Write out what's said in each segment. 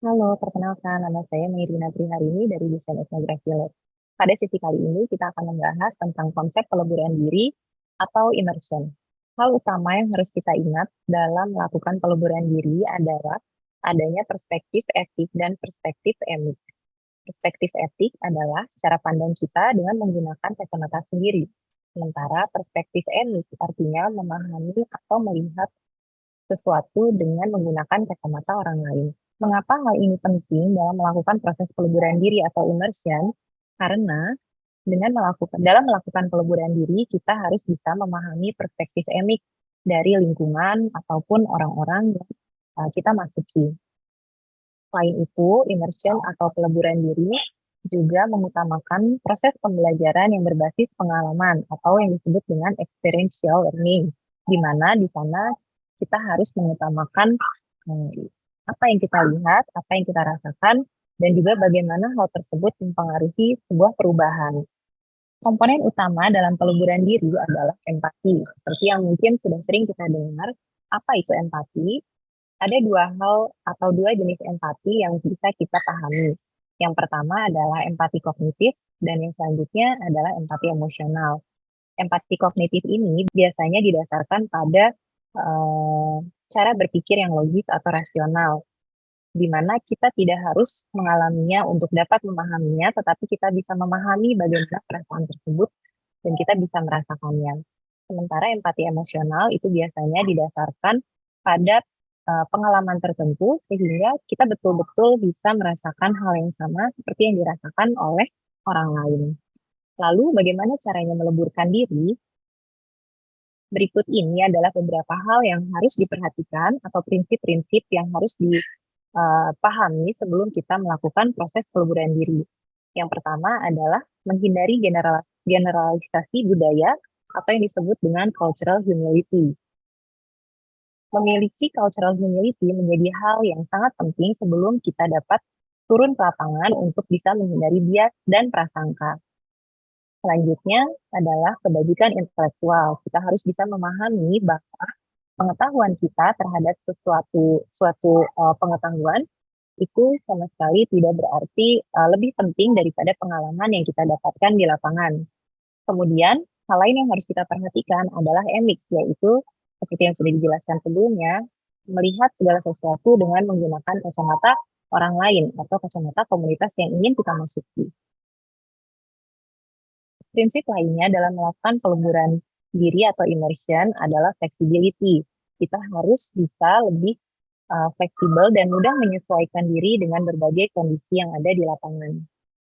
Halo, perkenalkan nama saya Myrina Triharini dari Desain Etnografi Lab. Pada sesi kali ini kita akan membahas tentang konsep peleburan diri atau immersion. Hal utama yang harus kita ingat dalam melakukan peleburan diri adalah adanya perspektif etik dan perspektif emik. Perspektif etik adalah cara pandang kita dengan menggunakan kacamata sendiri. Sementara perspektif emik artinya memahami atau melihat sesuatu dengan menggunakan kacamata orang lain. Mengapa hal ini penting dalam melakukan proses peleburan diri atau immersion? Karena dalam melakukan peleburan diri, kita harus bisa memahami perspektif emik dari lingkungan ataupun orang-orang yang kita masuki. Selain itu, immersion atau peleburan diri juga mengutamakan proses pembelajaran yang berbasis pengalaman atau yang disebut dengan experiential learning, di mana di sana kita harus mengutamakan apa yang kita lihat, apa yang kita rasakan, dan juga bagaimana hal tersebut mempengaruhi sebuah perubahan. Komponen utama dalam peleburan diri adalah empati. Seperti yang mungkin sudah sering kita dengar, apa itu empati? Ada dua hal atau dua jenis empati yang bisa kita pahami. Yang pertama adalah empati kognitif, dan yang selanjutnya adalah empati emosional. Empati kognitif ini biasanya didasarkan pada cara berpikir yang logis atau rasional, di mana kita tidak harus mengalaminya untuk dapat memahaminya, tetapi kita bisa memahami bagaimana perasaan tersebut dan kita bisa merasakannya. Sementara empati emosional itu biasanya didasarkan pada pengalaman tertentu sehingga kita betul-betul bisa merasakan hal yang sama seperti yang dirasakan oleh orang lain. Lalu bagaimana caranya meleburkan diri? Berikut ini adalah beberapa hal yang harus diperhatikan atau prinsip-prinsip yang harus dipahami sebelum kita melakukan proses peleburan diri. Yang pertama adalah menghindari generalisasi budaya atau yang disebut dengan cultural humility. Memiliki cultural humility menjadi hal yang sangat penting sebelum kita dapat turun ke lapangan untuk bisa menghindari bias dan prasangka. Selanjutnya adalah kebajikan intelektual. Kita harus bisa memahami bahwa pengetahuan kita terhadap suatu pengetahuan itu sama sekali tidak berarti lebih penting daripada pengalaman yang kita dapatkan di lapangan. Kemudian, hal lain yang harus kita perhatikan adalah emik, yaitu seperti yang sudah dijelaskan sebelumnya, melihat segala sesuatu dengan menggunakan kacamata orang lain atau kacamata komunitas yang ingin kita masuki. Prinsip lainnya dalam melakukan peleburan diri atau immersion adalah flexibility. Kita harus bisa lebih fleksibel dan mudah menyesuaikan diri dengan berbagai kondisi yang ada di lapangan.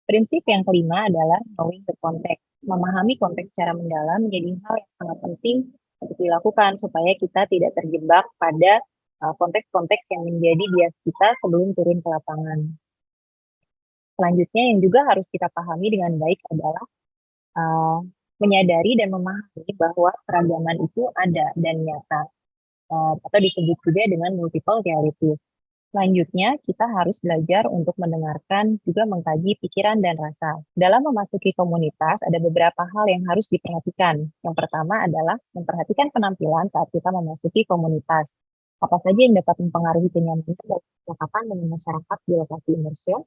Prinsip yang kelima adalah knowing the context. Memahami konteks secara mendalam menjadi hal yang sangat penting untuk dilakukan supaya kita tidak terjebak pada konteks-konteks yang menjadi bias kita sebelum turun ke lapangan. Selanjutnya yang juga harus kita pahami dengan baik adalah menyadari dan memahami bahwa keragaman itu ada dan nyata, atau disebut juga dengan multiple reality. Selanjutnya, kita harus belajar untuk mendengarkan, juga mengkaji pikiran dan rasa. Dalam memasuki komunitas, ada beberapa hal yang harus diperhatikan. Yang pertama adalah memperhatikan penampilan saat kita memasuki komunitas. Apa saja yang dapat mempengaruhi kenyamanan dan percakapan dengan masyarakat di lokasi immersion.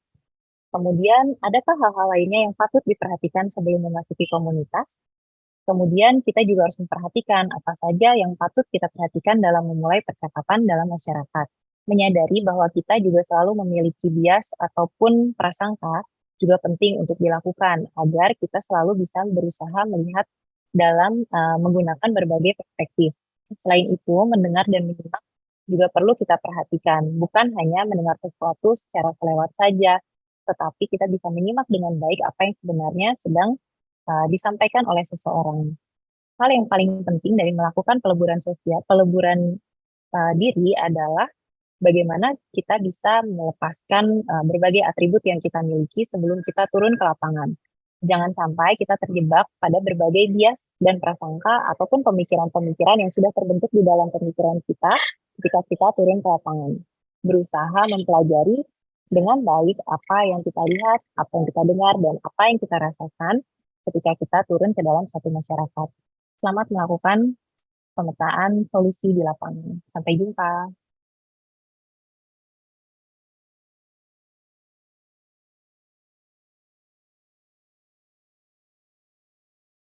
Kemudian, adakah hal-hal lainnya yang patut diperhatikan sebelum memasuki komunitas? Kemudian, kita juga harus memperhatikan apa saja yang patut kita perhatikan dalam memulai percakapan dalam masyarakat. Menyadari bahwa kita juga selalu memiliki bias ataupun prasangka juga penting untuk dilakukan agar kita selalu bisa berusaha melihat dalam menggunakan berbagai perspektif. Selain itu, mendengar dan menyimak juga perlu kita perhatikan. Bukan hanya mendengar sesuatu secara kelewat saja, tetapi kita bisa menyimak dengan baik apa yang sebenarnya sedang disampaikan oleh seseorang. Hal yang paling penting dari melakukan peleburan diri adalah bagaimana kita bisa melepaskan berbagai atribut yang kita miliki sebelum kita turun ke lapangan. Jangan sampai kita terjebak pada berbagai bias dan prasangka ataupun pemikiran-pemikiran yang sudah terbentuk di dalam pemikiran kita ketika kita turun ke lapangan. Berusaha mempelajari dengan baik apa yang kita lihat, apa yang kita dengar, dan apa yang kita rasakan ketika kita turun ke dalam satu masyarakat. Selamat melakukan pemetaan solusi di lapangan. Sampai jumpa.